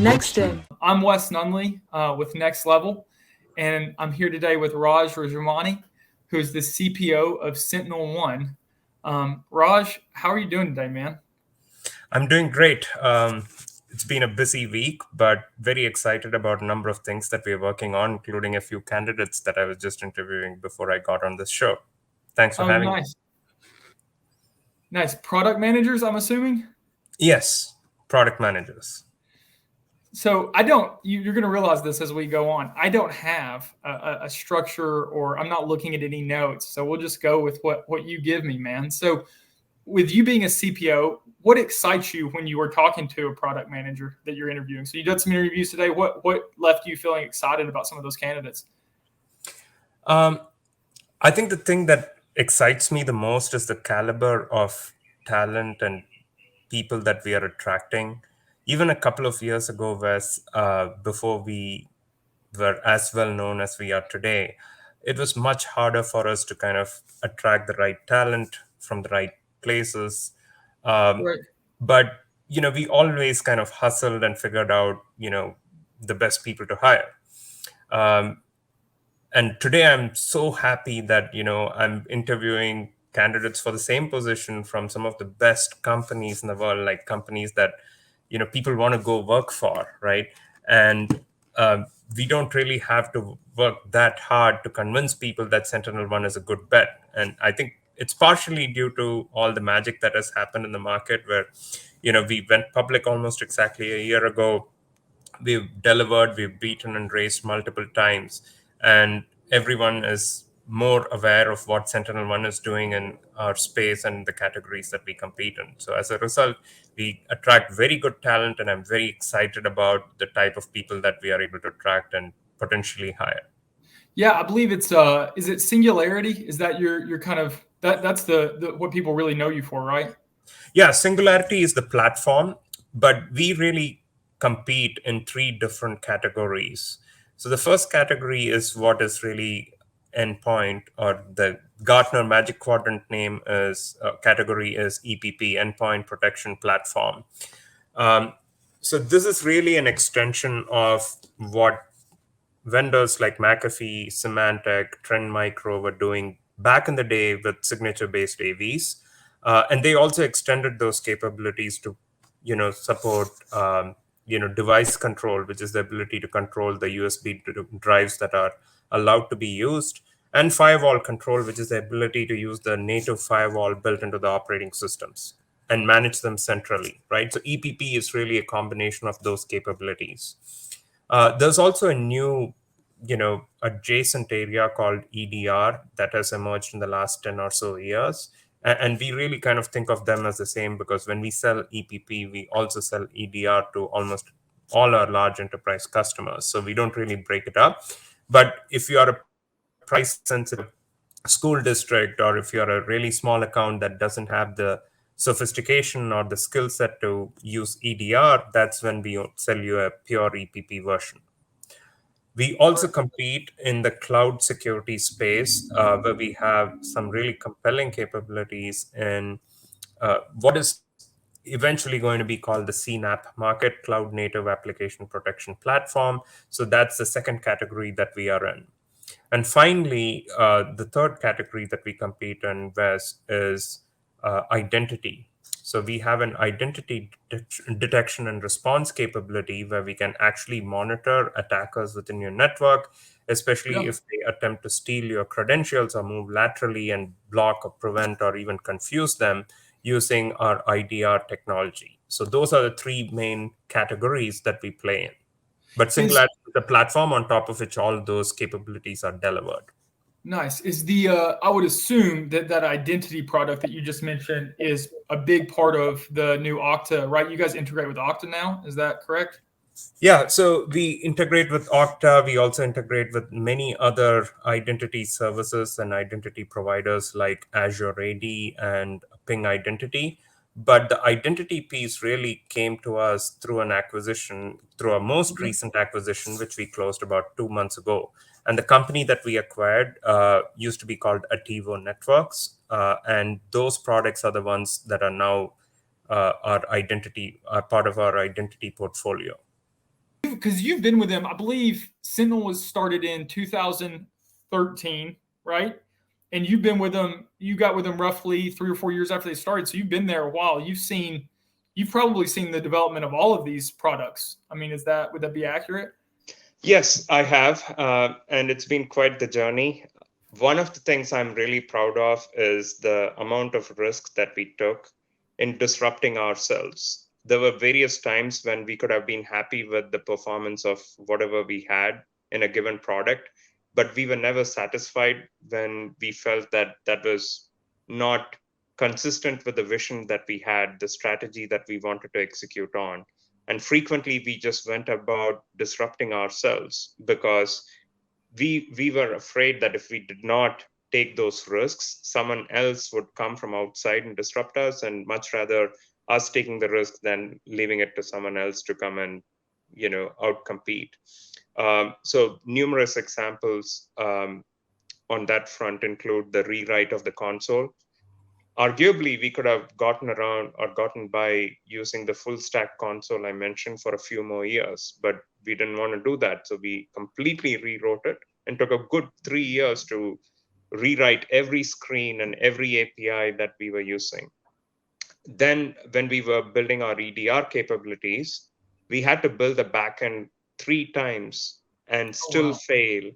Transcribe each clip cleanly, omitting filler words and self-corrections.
Next In. I'm Wes Nunley with Next Level, and I'm here today with Raj Rajamani, who's the CPO of SentinelOne. Raj, how are you doing today, man? I'm doing great. It's been a busy week, but very excited about a number of things that we're working on, including a few candidates that I was just interviewing before I got on this show. Thanks for having me. Nice. Product managers, I'm assuming? Yes, product managers. So you're going to realize this as we go on. I don't have a structure, or I'm not looking at any notes. So we'll just go with what you give me, man. So with you being a CPO, what excites you when you were talking to a product manager that you're interviewing? So you did some interviews today. What left you feeling excited about some of those candidates? I think the thing that excites me the most is the caliber of talent and people that we are attracting. Even a couple of years ago, Wes, before we were as well known as we are today, it was much harder for us to kind of attract the right talent from the right places. Right. But, we always kind of hustled and figured out, the best people to hire. And today I'm so happy that, I'm interviewing candidates for the same position from some of the best companies in the world, like companies that, people want to go work for, right? And we don't really have to work that hard to convince people that SentinelOne is a good bet. And I think it's partially due to all the magic that has happened in the market where, we went public almost exactly a year ago. We've delivered, we've beaten and raised multiple times, and everyone is more aware of what SentinelOne is doing in our space and the categories that we compete in. So as a result, we attract very good talent, and I'm very excited about the type of people that we are able to attract and potentially hire. Yeah, I believe it's is it Singularity? Is that your kind of that's the what people really know you for, right? Yeah, Singularity is the platform, but we really compete in three different categories. So the first category is what is really endpoint, or the Gartner Magic Quadrant name is category is EPP, Endpoint Protection Platform. So this is really an extension of what vendors like McAfee, Symantec, Trend Micro were doing back in the day with signature-based AVs. And they also extended those capabilities to, support, device control, which is the ability to control the USB drives that are allowed to be used, and firewall control, which is the ability to use the native firewall built into the operating systems and manage them centrally, right? So EPP is really a combination of those capabilities. There's also a new, adjacent area called EDR that has emerged in the last 10 or so years. And we really kind of think of them as the same, because when we sell EPP, we also sell EDR to almost all our large enterprise customers. So we don't really break it up. But if you are a price sensitive school district, or if you're a really small account that doesn't have the sophistication or the skill set to use EDR, that's when we sell you a pure EPP version. We also compete in the cloud security space, where we have some really compelling capabilities in what is eventually going to be called the CNAPP market, Cloud Native Application Protection Platform. So that's the second category that we are in. And finally, the third category that we compete in, Wes, is identity. So we have an identity detection and response capability where we can actually monitor attackers within your network, especially if they attempt to steal your credentials or move laterally and block or prevent or even confuse them using our IDR technology. So those are the three main categories that we play in. But Singularity is the platform on top of which all those capabilities are delivered. Nice. Is I would assume that identity product that you just mentioned is a big part of the new Okta, right? You guys integrate with Okta now, is that correct? Yeah, so we integrate with Okta. We also integrate with many other identity services and identity providers like Azure AD and Ping Identity. But the identity piece really came to us through an acquisition, through our most recent acquisition, which we closed about 2 months ago. And the company that we acquired used to be called Ativo Networks. And those products are the ones that are now our identity, are part of our identity portfolio. because you've been with them, I believe Sentinel was started in 2013, right? And you've been with them, you got with them roughly 3 or 4 years after they started. So you've been there a while. You've probably seen the development of all of these products. I mean, would that be accurate? Yes, I have. And it's been quite the journey. One of the things I'm really proud of is the amount of risk that we took in disrupting ourselves. There were various times when we could have been happy with the performance of whatever we had in a given product, but we were never satisfied when we felt that that was not consistent with the vision that we had, the strategy that we wanted to execute on. And frequently we just went about disrupting ourselves because we were afraid that if we did not take those risks, someone else would come from outside and disrupt us, and much rather us taking the risk than leaving it to someone else to come and outcompete. So numerous examples on that front include the rewrite of the console. Arguably, we could have gotten around or gotten by using the full stack console I mentioned for a few more years, but we didn't want to do that. So we completely rewrote it and took a good 3 years to rewrite every screen and every API that we were using. Then, when we were building our EDR capabilities, we had to build the backend 3 times and Oh, still wow. fail.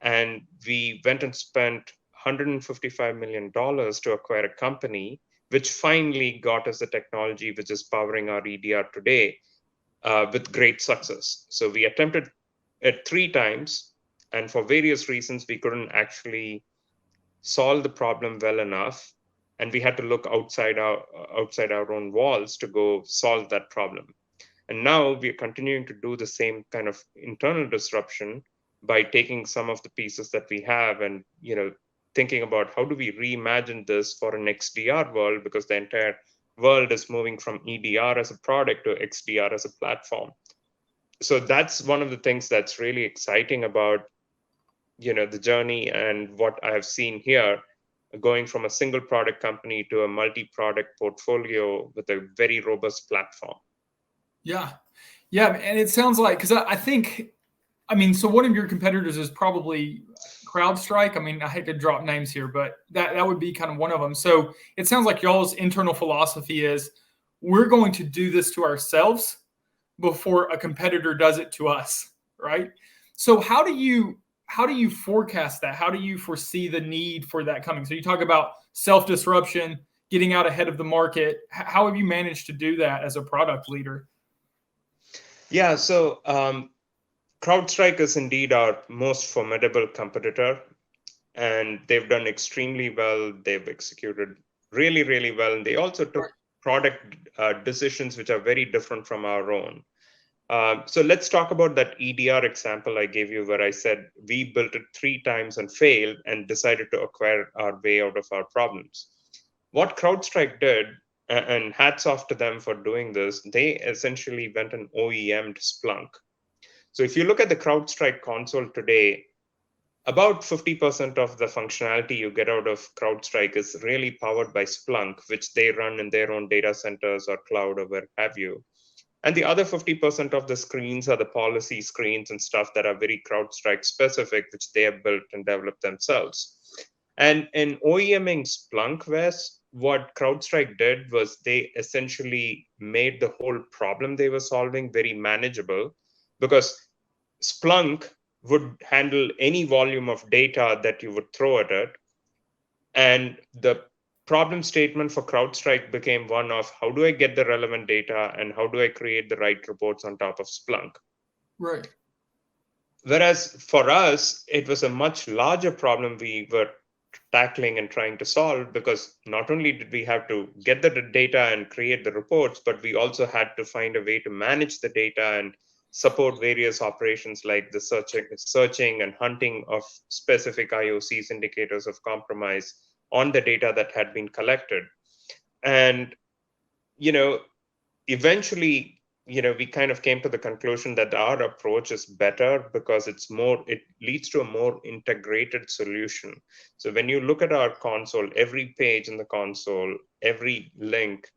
And we went and spent $155 million to acquire a company, which finally got us the technology which is powering our EDR today with great success. So we attempted it 3 times, and for various reasons, we couldn't actually solve the problem well enough, and we had to look outside our own walls to go solve that problem. And now we are continuing to do the same kind of internal disruption by taking some of the pieces that we have and thinking about how do we reimagine this for an XDR world, because the entire world is moving from EDR as a product to XDR as a platform. So that's one of the things that's really exciting about the journey and what I have seen here, going from a single product company to a multi-product portfolio with a very robust platform. Yeah. Yeah. And it sounds like, because I think, I mean, so one of your competitors is probably CrowdStrike. I mean, I hate to drop names here, but that would be kind of one of them. So it sounds like y'all's internal philosophy is we're going to do this to ourselves before a competitor does it to us, right? So how do you forecast that? How do you foresee the need for that coming? So you talk about self-disruption, getting out ahead of the market. How have you managed to do that as a product leader? Yeah, so CrowdStrike is indeed our most formidable competitor, and they've done extremely well. They've executed really, really well, and they also took product decisions which are very different from our own. So let's talk about that EDR example I gave you, where I said we built it 3 times and failed and decided to acquire our way out of our problems. What CrowdStrike did, and hats off to them for doing this, they essentially went and OEM'd Splunk. So if you look at the CrowdStrike console today, about 50% of the functionality you get out of CrowdStrike is really powered by Splunk, which they run in their own data centers or cloud or where have you. And the other 50% of the screens are the policy screens and stuff that are very CrowdStrike specific, which they have built and developed themselves. And in OEMing Splunk, Wes, what CrowdStrike did was they essentially made the whole problem they were solving very manageable, because Splunk would handle any volume of data that you would throw at it. And the problem statement for CrowdStrike became one of how do I get the relevant data and how do I create the right reports on top of Splunk? Right. Whereas for us, it was a much larger problem we were tackling and trying to solve, because not only did we have to get the data and create the reports, but we also had to find a way to manage the data and support various operations like the searching and hunting of specific IOCs, indicators of compromise, on the data that had been collected. And, eventually, we kind of came to the conclusion that our approach is better because it leads to a more integrated solution. So when you look at our console, every page in the console, every link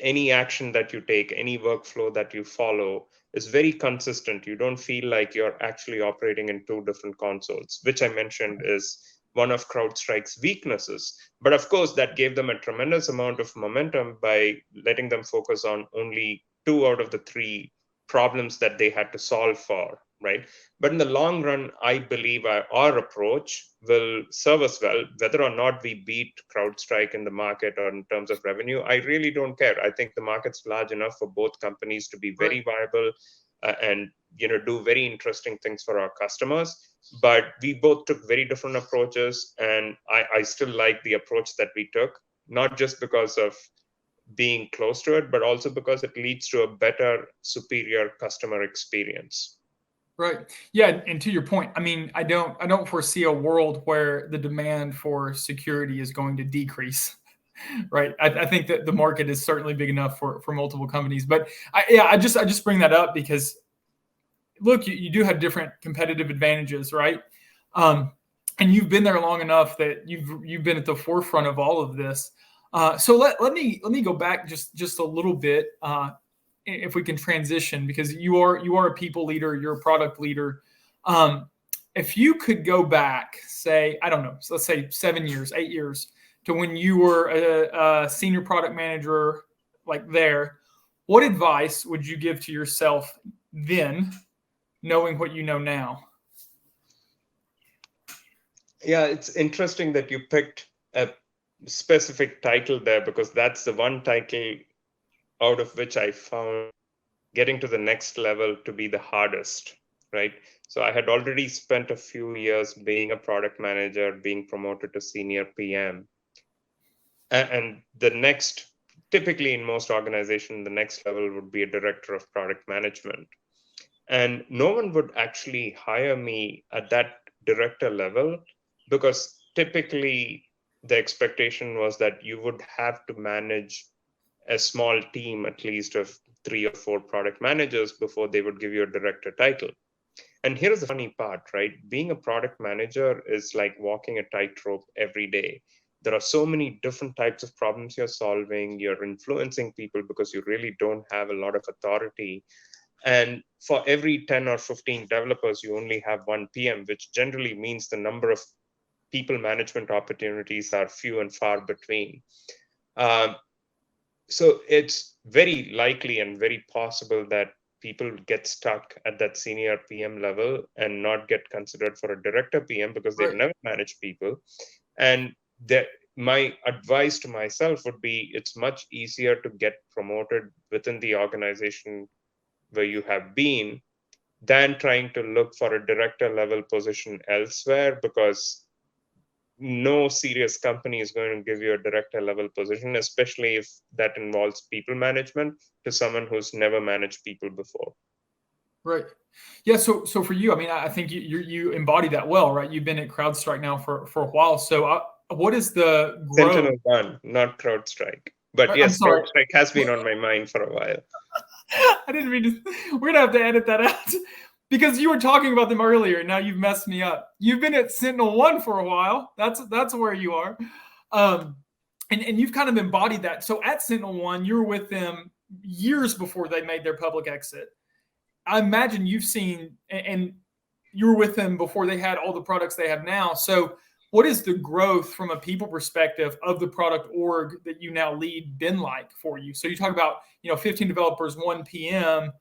any action that you take, any workflow that you follow is very consistent. You don't feel like you're actually operating in two different consoles, which I mentioned is one of CrowdStrike's weaknesses. But of course, that gave them a tremendous amount of momentum by letting them focus on only two out of the three problems that they had to solve for, right? But in the long run, I believe our approach will serve us well. Whether or not we beat CrowdStrike in the market or in terms of revenue, I really don't care. I think the market's large enough for both companies to be very viable and do very interesting things for our customers. But we both took very different approaches, and I still like the approach that we took, not just because of being close to it, but also because it leads to a better, superior customer experience. Right. Yeah, and to your point, I mean, I don't foresee a world where the demand for security is going to decrease. Right. I think that the market is certainly big enough for multiple companies. But I just bring that up because look, you do have different competitive advantages, right? And you've been there long enough that you've been at the forefront of all of this. So let me go back just a little bit, if we can transition, because you are a people leader, you're a product leader. If you could go back, say, I don't know, so let's say 7 years, 8 years to when you were a senior product manager, like there, what advice would you give to yourself then, knowing what you know now? Yeah, it's interesting that you picked a specific title there, because that's the one title out of which I found getting to the next level to be the hardest, right? So I had already spent a few years being a product manager, being promoted to senior PM. And the next, typically in most organizations, the next level would be a director of product management. And no one would actually hire me at that director level, because typically the expectation was that you would have to manage a small team, at least of 3 or 4 product managers, before they would give you a director title. And here's the funny part, right? Being a product manager is like walking a tightrope every day. There are so many different types of problems you're solving. You're influencing people because you really don't have a lot of authority. And for every 10 or 15 developers, you only have one PM, which generally means the number of people management opportunities are few and far between. So it's very likely and very possible that people get stuck at that senior PM level and not get considered for a director PM because they've never managed people. And my advice to myself would be, it's much easier to get promoted within the organization where you have been than trying to look for a director level position elsewhere, because no serious company is going to give you a director level position, especially if that involves people management, to someone who's never managed people before. Right. Yeah. So for you, I mean, I think you embody that well, right? You've been at CrowdStrike now for a while. So what is the growth? SentinelOne, not CrowdStrike. But yes, CrowdStrike has been on my mind for a while. I didn't mean to. We're going to have to edit that out. Because you were talking about them earlier, and now you've messed me up. You've been at SentinelOne for a while. That's where you are, and you've kind of embodied that. So at SentinelOne, you were with them years before they made their public exit. I imagine you've seen, and you were with them before they had all the products they have now. So what is the growth from a people perspective of the product org that you now lead been like for you? So you talk about 15 developers, 1 PM.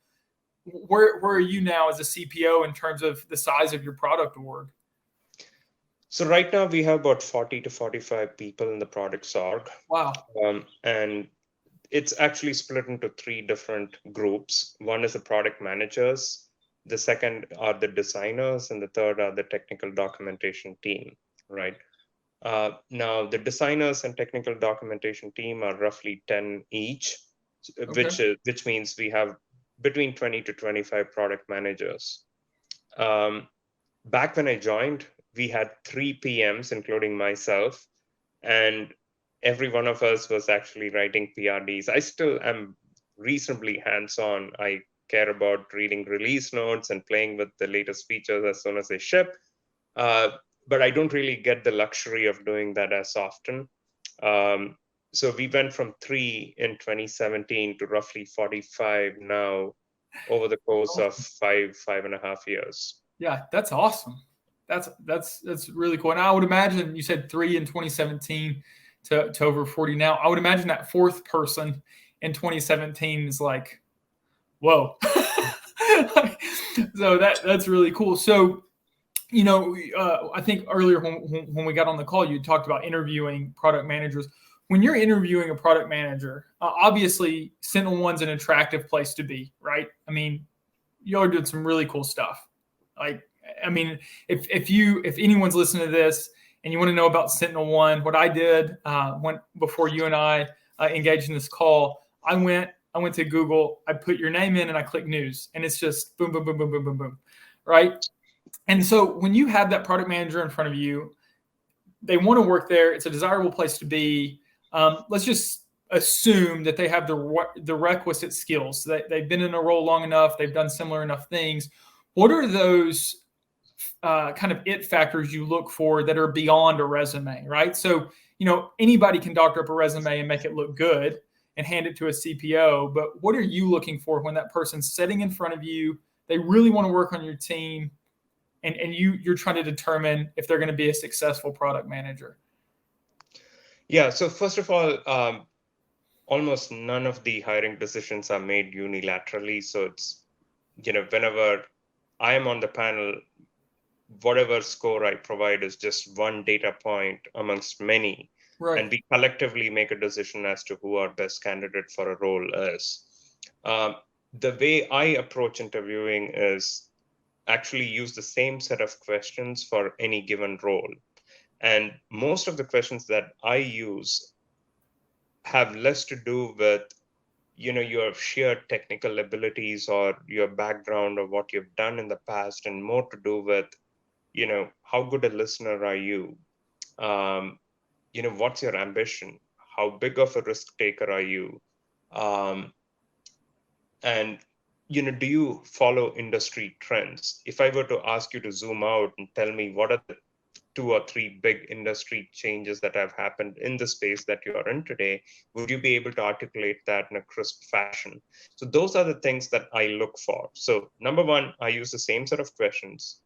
Where are you now as a CPO in terms of the size of your product org? So right now we have about 40 to 45 people in the products org. Wow. And it's actually split into 3 different groups. One is the product managers, the second are the designers, and the third are the technical documentation team, right? Now, the designers and technical documentation team are roughly 10 each, which means we have between 20 to 25 product managers. Back when I joined, we had 3 PMs, including myself, and every one of us was actually writing PRDs. I still am reasonably hands-on. I care about reading release notes and playing with the latest features as soon as they ship. But I don't really get the luxury of doing that as often. So we went from 3 in 2017 to roughly 45 now over the course of 5.5 years. Yeah, that's awesome. That's really cool. And I would imagine you said 3 in 2017 to over 40 now. I would imagine that fourth person in 2017 is like, whoa. So that's really cool. So, I think earlier when we got on the call, you talked about interviewing product managers. When you're interviewing a product manager, obviously SentinelOne's an attractive place to be, right? I mean, y'all are doing some really cool stuff. Like, I mean, if anyone's listening to this and you want to know about SentinelOne, what I did before you and I engaged in this call, I went to Google, I put your name in, and I click news, and it's just boom, boom, boom, boom, boom, boom, boom, right? And so when you have that product manager in front of you, they want to work there. It's a desirable place to be. Let's just assume that they have the requisite skills. They've been in a role long enough. They've done similar enough things. What are those kind of it factors you look for that are beyond a resume, right? So, anybody can doctor up a resume and make it look good and hand it to a CPO. But what are you looking for when that person's sitting in front of you? They really want to work on your team, and you're trying to determine if they're going to be a successful product manager. Yeah. So first of all, almost none of the hiring decisions are made unilaterally. So it's, whenever I am on the panel, whatever score I provide is just one data point amongst many. Right. And we collectively make a decision as to who our best candidate for a role is. The way I approach interviewing is actually use the same set of questions for any given role. And most of the questions that I use have less to do with, your sheer technical abilities or your background or what you've done in the past, and more to do with, how good a listener are you? What's your ambition? How big of a risk taker are you? And do you follow industry trends? If I were to ask you to zoom out and tell me what are the 2 or 3 big industry changes that have happened in the space that you are in today, would you be able to articulate that in a crisp fashion? So those are the things that I look for. So number one, I use the same set of questions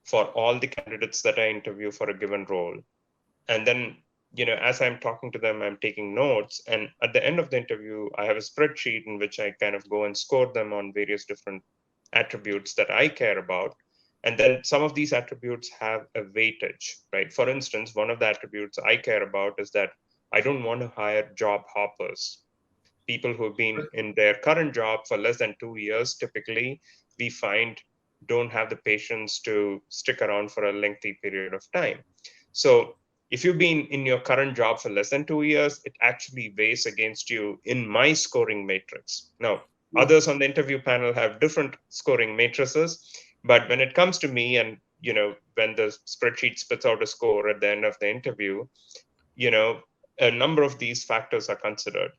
for all the candidates that I interview for a given role. And then, as I'm talking to them, I'm taking notes. And at the end of the interview, I have a spreadsheet in which I kind of go and score them on various different attributes that I care about. And then some of these attributes have a weightage, right? For instance, one of the attributes I care about is that I don't want to hire job hoppers. People who have been in their current job for less than 2 years, typically, we find don't have the patience to stick around for a lengthy period of time. So if you've been in your current job for less than 2 years, it actually weighs against you in my scoring matrix. Now, others on the interview panel have different scoring matrices, but when it comes to me and, when the spreadsheet spits out a score at the end of the interview, a number of these factors are considered.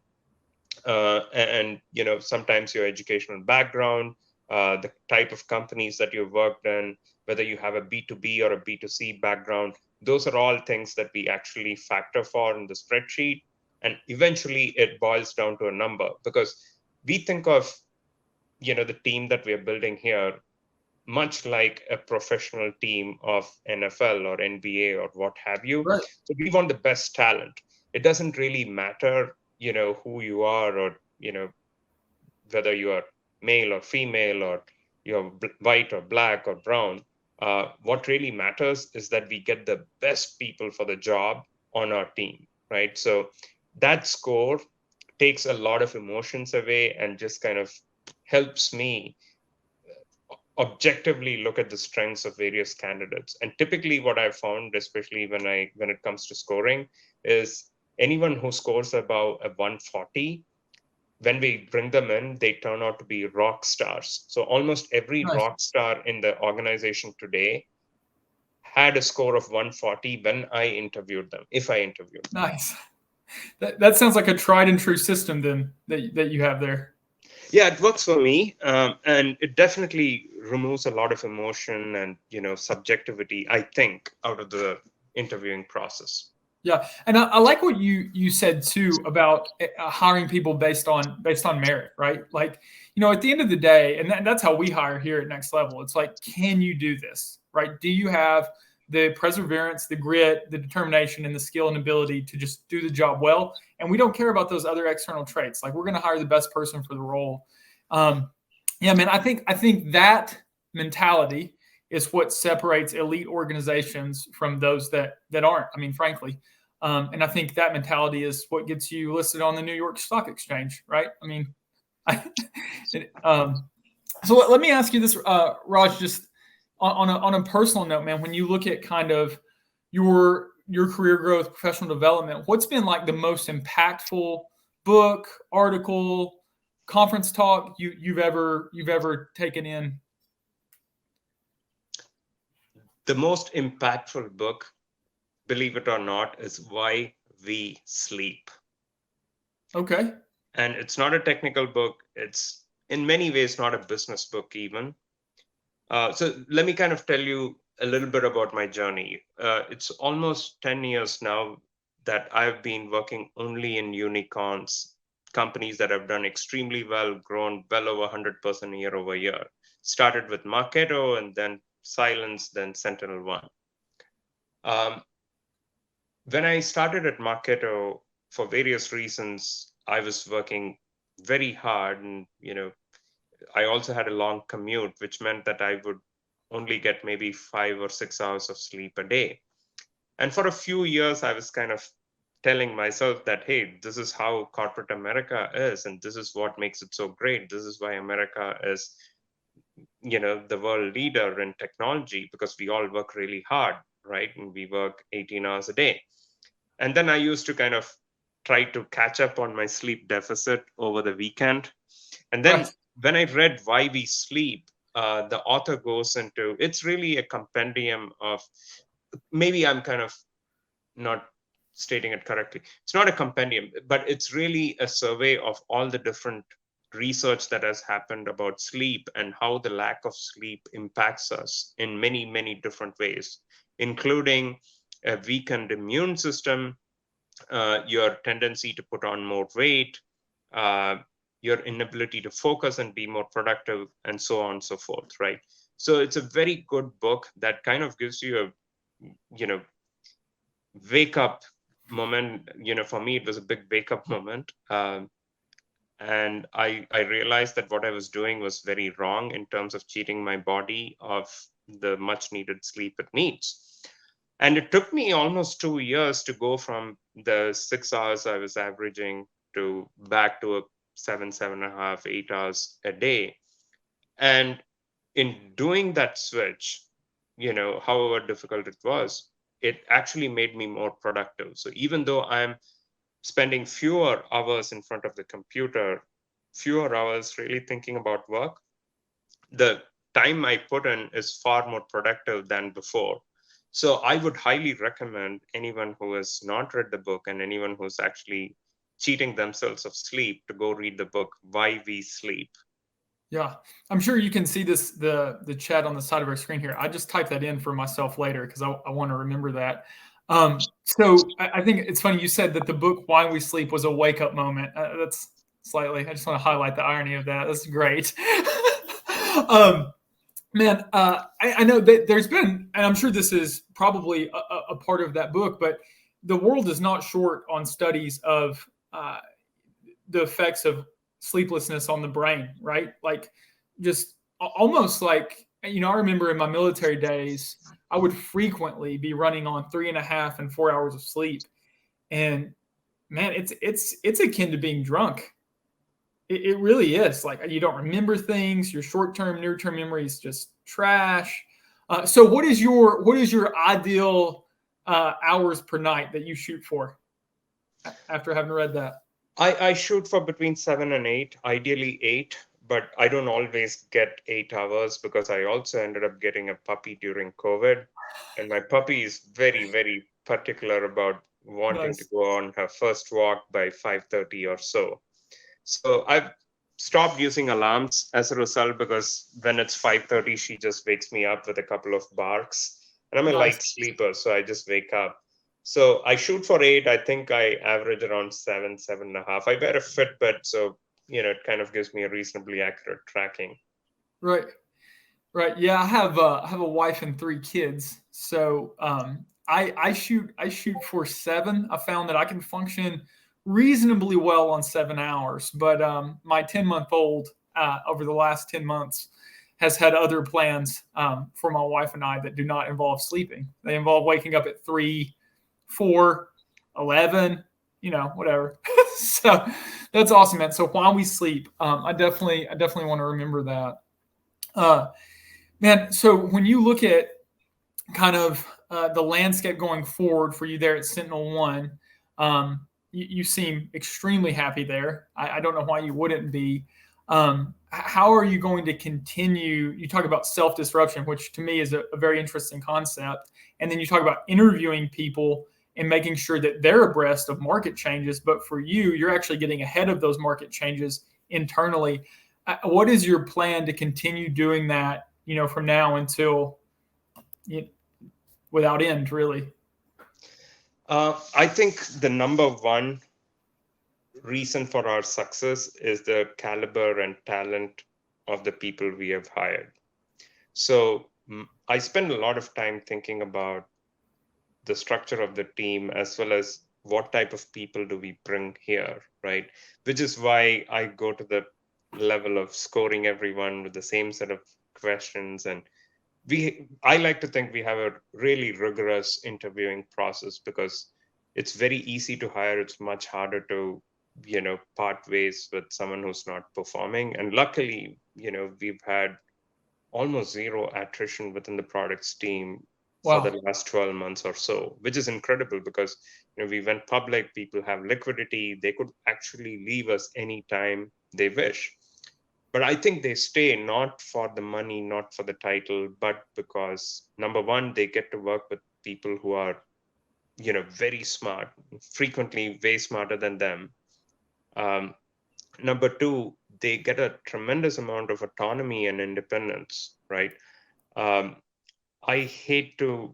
And sometimes your educational background, the type of companies that you've worked in, whether you have a B2B or a B2C background, those are all things that we actually factor for in the spreadsheet. And eventually it boils down to a number, because we think of, the team that we are building here much like a professional team of NFL or NBA or what have you. Right. So we want the best talent. It doesn't really matter, who you are, or, whether you are male or female, or you're white or black or brown. What really matters is that we get the best people for the job on our team, right? So that score takes a lot of emotions away and just kind of helps me objectively look at the strengths of various candidates. And typically what I've found, especially when it comes to scoring, is anyone who scores above a 140, when we bring them in, they turn out to be rock stars. So almost every rock star in the organization today had a score of 140 when I interviewed them, if I interviewed them. Nice. That sounds like a tried and true system then that you have there. Yeah, it works for me, and it definitely removes a lot of emotion and subjectivity, I think, out of the interviewing process. Yeah, and I like what you said too about hiring people based on merit, right? Like, at the end of the day, and that's how we hire here at Next Level. It's like, can you do this, right? Do you have the perseverance, the grit, the determination, and the skill and ability to just do the job well? And we don't care about those other external traits. Like, we're going to hire the best person for the role. Yeah, man, I think that mentality is what separates elite organizations from those that aren't. I mean, frankly. And I think that mentality is what gets you listed on the New York Stock Exchange, right? I mean, so let me ask you this, Raj, just on a personal note, man. When you look at kind of your career growth, professional development, what's been like the most impactful book, article, conference talk you've ever taken in? The most impactful book, believe it or not, is Why We Sleep. Okay. And it's not a technical book. It's in many ways not a business book even. So let me kind of tell you a little bit about my journey. It's almost 10 years now that I've been working only in unicorns, companies that have done extremely well, grown well over 100% year over year. Started with Marketo and then Silence, then SentinelOne. When I started at Marketo, for various reasons, I was working very hard, and I also had a long commute, which meant that I would only get maybe 5 or 6 hours of sleep a day. And for a few years, I was kind of telling myself that, hey, this is how corporate America is, and this is what makes it so great. This is why America is, the world leader in technology, because we all work really hard, right? And we work 18 hours a day. And then I used to kind of try to catch up on my sleep deficit over the weekend. And then Right. when I read Why We Sleep, the author goes into, it's really a compendium of, maybe I'm kind of not stating it correctly. It's not a compendium, but it's really a survey of all the different research that has happened about sleep and how the lack of sleep impacts us in many, many different ways, including a weakened immune system, your tendency to put on more weight, your inability to focus and be more productive, and so on and so forth, right? So it's a very good book that kind of gives you a, wake up moment. For me, it was a big wake up moment. And I realized that what I was doing was very wrong in terms of cheating my body of the much needed sleep it needs. And it took me almost 2 years to go from the 6 hours I was averaging to back to a 7.5, 8 hours a day. And in doing that switch, however difficult it was, it actually made me more productive. So even though I'm spending fewer hours in front of the computer, fewer hours really thinking about work, the time I put in is far more productive than before. So I would highly recommend anyone who has not read the book and anyone who's actually cheating themselves of sleep to go read the book, Why We Sleep. Yeah, I'm sure you can see the chat on the side of our screen here. I just typed that in for myself later because I want to remember that. So I think it's funny you said that the book Why We Sleep was a wake up moment. That's slightly. I just want to highlight the irony of that. That's great. Man, I know that there's been, and I'm sure this is probably a part of that book, but the world is not short on studies of the effects of sleeplessness on the brain, right? Like, just almost like, I remember in my military days, I would frequently be running on 3.5 and 4 hours of sleep. And man, it's akin to being drunk. It really is. Like, you don't remember things. Your short-term, near-term memory is just trash. So what is your ideal hours per night that you shoot for after having read that? I shoot for between 7 and 8, ideally 8, but I don't always get 8 hours because I also ended up getting a puppy during COVID. And my puppy is very, very particular about wanting to Nice. go on her first walk by 5:30 or so. So I've stopped using alarms as a result, because when it's 5:30, she just wakes me up with a couple of barks. And I'm a light Nice. sleeper, so I just wake up. So I shoot for 8. I think I average around 7, 7.5. I wear a Fitbit, so it kind of gives me a reasonably accurate tracking. Right. Right. Yeah, I have a wife and 3 kids, so I shoot for 7. I found that I can function reasonably well on 7 hours, but my 10-month-old over the last 10 months has had other plans for my wife and I that do not involve sleeping. They involve waking up at 3, 4, 11, whatever. So that's awesome, man. So while we sleep, I definitely want to remember that. Uh, Man, so when you look at kind of the landscape going forward for you there at SentinelOne, you seem extremely happy there. I don't know why you wouldn't be. How are you going to continue? You talk about self disruption, which to me is a very interesting concept. And then you talk about interviewing people and making sure that they're abreast of market changes. But for you, you're actually getting ahead of those market changes internally. What is your plan to continue doing that, from now until without end, really? I think the number one reason for our success is the caliber and talent of the people we have hired. So I spend a lot of time thinking about the structure of the team as well as what type of people do we bring here, right? Which is why I go to the level of scoring everyone with the same set of questions. And I like to think we have a really rigorous interviewing process because it's very easy to hire. It's much harder to, part ways with someone who's not performing. And luckily, we've had almost zero attrition within the products team for the Wow. last 12 months or so, which is incredible because we went public, people have liquidity, they could actually leave us anytime they wish. But I think they stay not for the money, not for the title, but because number one, they get to work with people who are very smart, frequently way smarter than them. um, Number two, they get a tremendous amount of autonomy and independence, right? um, I hate to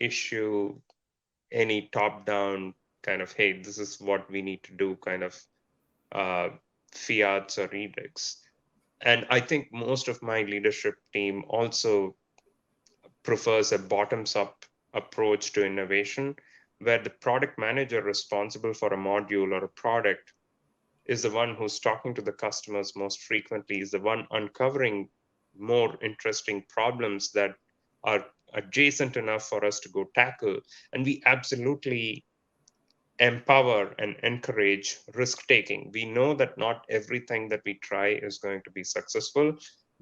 issue any top down kind of, hey, this is what we need to do kind of uh, fiats or edicts. And I think most of my leadership team also prefers a bottoms up approach to innovation, where the product manager responsible for a module or a product is the one who's talking to the customers most frequently, is the one uncovering more interesting problems that are adjacent enough for us to go tackle. And we absolutely empower and encourage risk taking. We know that not everything that we try is going to be successful,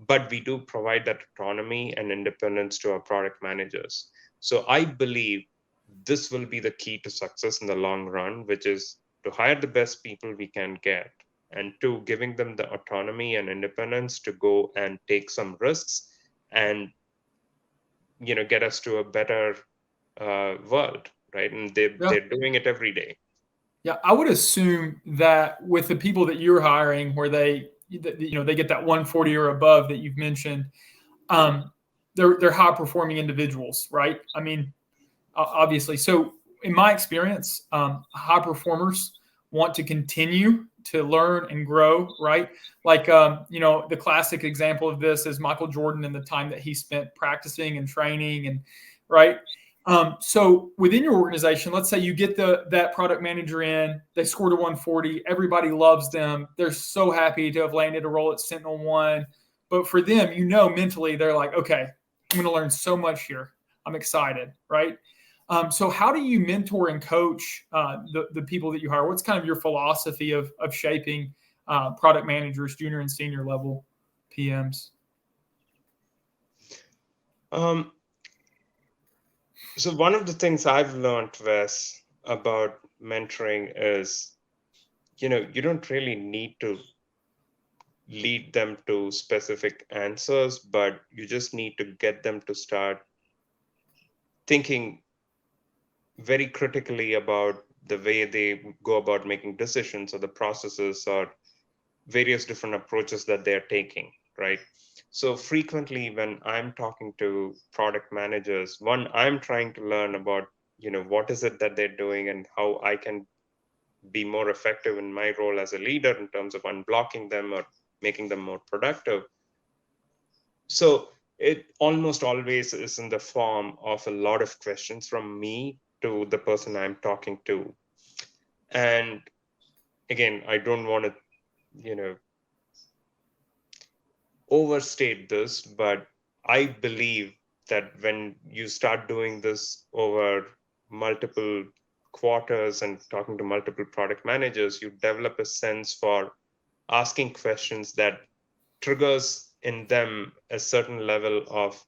but we do provide that autonomy and independence to our product managers. So I believe this will be the key to success in the long run, which is to hire the best people we can get, and two, giving them the autonomy and independence to go and take some risks and get us to a better world, right? And Yeah. they're doing it every day. Yeah, I would assume that with the people that you're hiring, where they get that 140 or above that you've mentioned, um, they're high performing individuals, right? I mean, obviously. So in my experience, high performers want to continue to learn and grow, right? Like, the classic example of this is Michael Jordan and the time that he spent practicing and training, and right. So within your organization, let's say you get that product manager in, they scored a 140, everybody loves them, they're so happy to have landed a role at SentinelOne. But for them, mentally, they're like, okay, I'm going to learn so much here. I'm excited, right? So how do you mentor and coach the people that you hire? What's kind of your philosophy of shaping product managers, junior and senior level PMs? Um, so one of the things I've learned, Wes, about mentoring is, you don't really need to lead them to specific answers, but you just need to get them to start thinking very critically about the way they go about making decisions or the processes or various different approaches that they're taking, right? So frequently when I'm talking to product managers, one, I'm trying to learn about what is it that they're doing and how I can be more effective in my role as a leader in terms of unblocking them or making them more productive. So it almost always is in the form of a lot of questions from me to the person I'm talking to. And again, I don't want to, overstate this, but I believe that when you start doing this over multiple quarters and talking to multiple product managers, you develop a sense for asking questions that triggers in them a certain level of,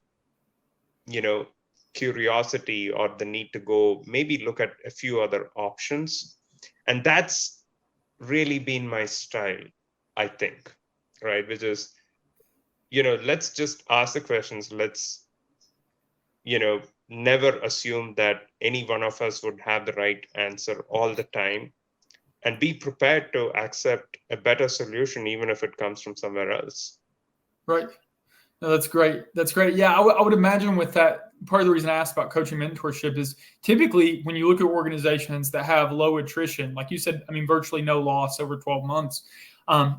you know, curiosity or the need to go maybe look at a few other options. And that's really been my style, I think, right? Which is, let's just ask the questions. Let's, never assume that any one of us would have the right answer all the time, and be prepared to accept a better solution, even if it comes from somewhere else. Right. No, that's great. That's great. Yeah, I would imagine with that, part of the reason I asked about coaching mentorship is typically when you look at organizations that have low attrition, like you said, I mean, virtually no loss over 12 months.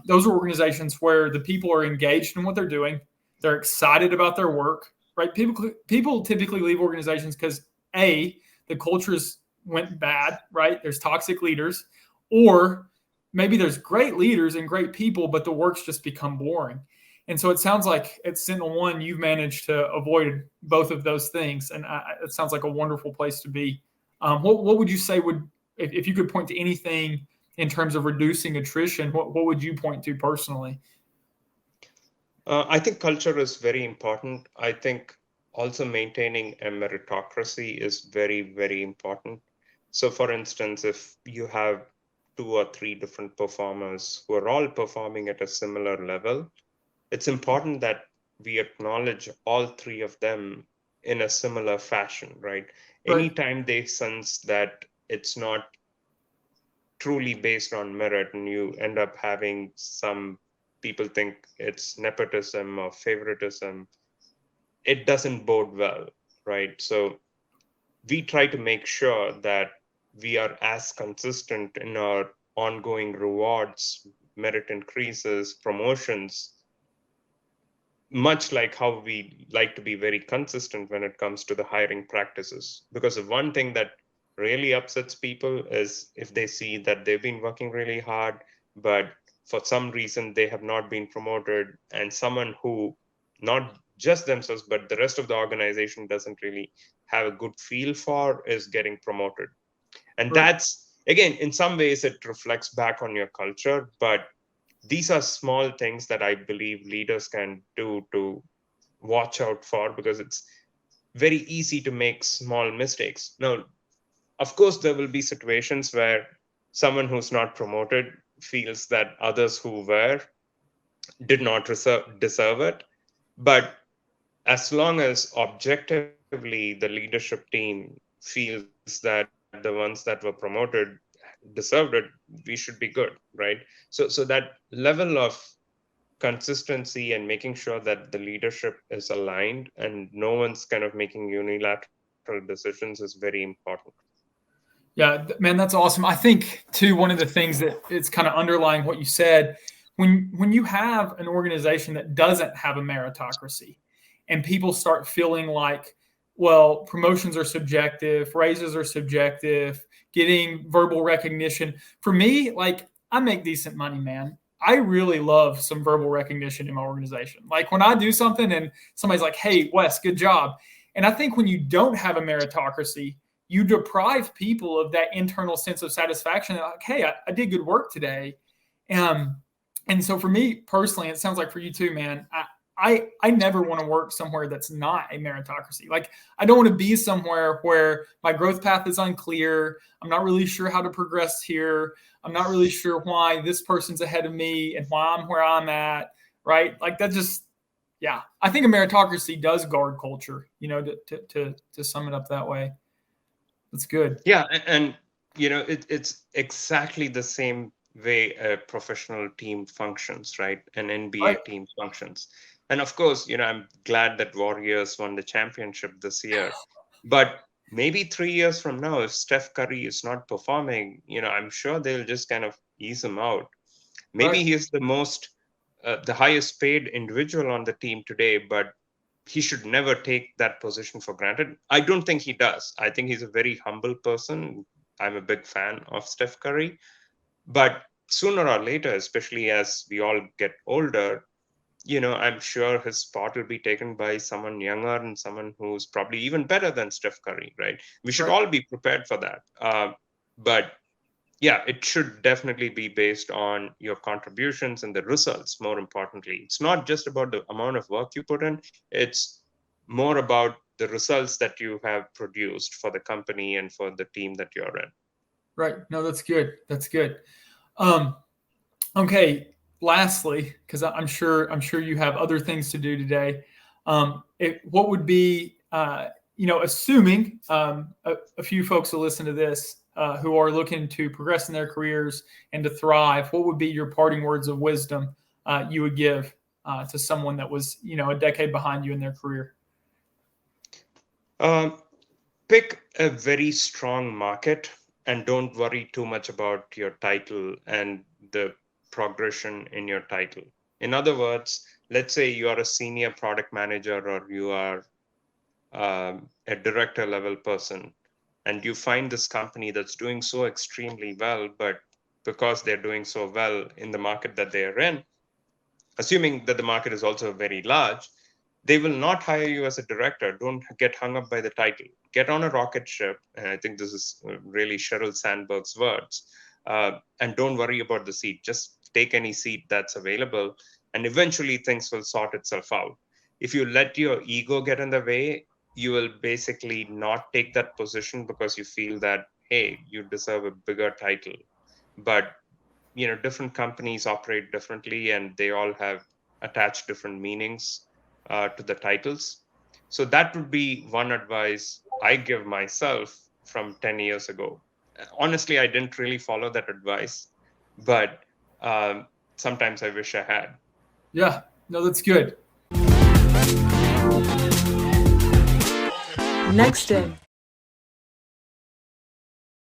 Those are organizations where the people are engaged in what they're doing. They're excited about their work, right? People typically leave organizations because the cultures went bad, right? There's toxic leaders, or maybe there's great leaders and great people, but the work's just become boring. And so it sounds like at SentinelOne, you've managed to avoid both of those things. And it sounds like a wonderful place to be. What would you say if you could point to anything in terms of reducing attrition, what would you point to personally? I think culture is very important. I think also maintaining a meritocracy is very, very important. So, for instance, if you have two or three different performers who are all performing at a similar level, it's important that we acknowledge all three of them in a similar fashion, right? Right. Anytime they sense that it's not truly based on merit and you end up having some people think it's nepotism or favoritism, it doesn't bode well, right? So we try to make sure that we are as consistent in our ongoing rewards, merit increases, promotions, much like how we like to be very consistent when it comes to the hiring practices. Because the one thing that really upsets people is if they see that they've been working really hard, but for some reason they have not been promoted, and someone who not just themselves, but the rest of the organization doesn't really have a good feel for is getting promoted. And Right. that's, again, in some ways, it reflects back on your culture, but these are small things that I believe leaders can do to watch out for, because it's very easy to make small mistakes. Now, of course, there will be situations where someone who's not promoted feels that others who were did not deserve it. But as long as objectively the leadership team feels that the ones that were promoted deserved it, we should be good, right? So that level of consistency and making sure that the leadership is aligned and no one's kind of making unilateral decisions is very important. Yeah, man, that's awesome. I think too, one of the things that it's kind of underlying what you said, when you have an organization that doesn't have a meritocracy, and people start feeling like, well, promotions are subjective, raises are subjective, getting verbal recognition. For me, like I make decent money, man. I really love some verbal recognition in my organization. Like when I do something and somebody's like, "Hey, Wes, good job." And I think when you don't have a meritocracy, you deprive people of that internal sense of satisfaction. Like, hey, I did good work today. Um, and so for me personally, it sounds like for you too, man. I never want to work somewhere that's not a meritocracy. Like I don't want to be somewhere where my growth path is unclear. I'm not really sure how to progress here. I'm not really sure why this person's ahead of me and why I'm where I'm at. Right? Like that just, yeah. I think a meritocracy does guard culture. To sum it up that way. That's good. Yeah, and it's exactly the same way a professional team functions, right? An NBA Right. team functions. And of course, I'm glad that Warriors won the championship this year. But maybe 3 years from now, if Steph Curry is not performing, I'm sure they'll just kind of ease him out. Maybe Right. he is the highest paid individual on the team today, but he should never take that position for granted. I don't think he does. I think he's a very humble person. I'm a big fan of Steph Curry. But sooner or later, especially as we all get older, I'm sure his spot will be taken by someone younger and someone who's probably even better than Steph Curry, right? We should Right. all be prepared for that. But yeah, it should definitely be based on your contributions and the results, more importantly. It's not just about the amount of work you put in, it's more about the results that you have produced for the company and for the team that you're in. Right. No, that's good. That's good. Um, okay. Lastly, because I'm sure you have other things to do today. What would be, assuming a few folks will listen to this who are looking to progress in their careers and to thrive, what would be your parting words of wisdom you would give to someone that was, a decade behind you in their career? Pick a very strong market and don't worry too much about your title and the progression in your title. In other words, let's say you are a senior product manager or you are a director level person, and you find this company that's doing so extremely well, but because they're doing so well in the market that they are in, assuming that the market is also very large, they will not hire you as a director. Don't get hung up by the title. Get on a rocket ship. And I think this is really Sheryl Sandberg's words. And don't worry about the seat. Just take any seat that's available. And eventually things will sort itself out. If you let your ego get in the way, you will basically not take that position because you feel that, hey, you deserve a bigger title. But different companies operate differently and they all have attached different meanings to the titles. So that would be one advice I give myself from 10 years ago. Honestly, I didn't really follow that advice, but sometimes I wish I had. Yeah, no, that's good. Next In,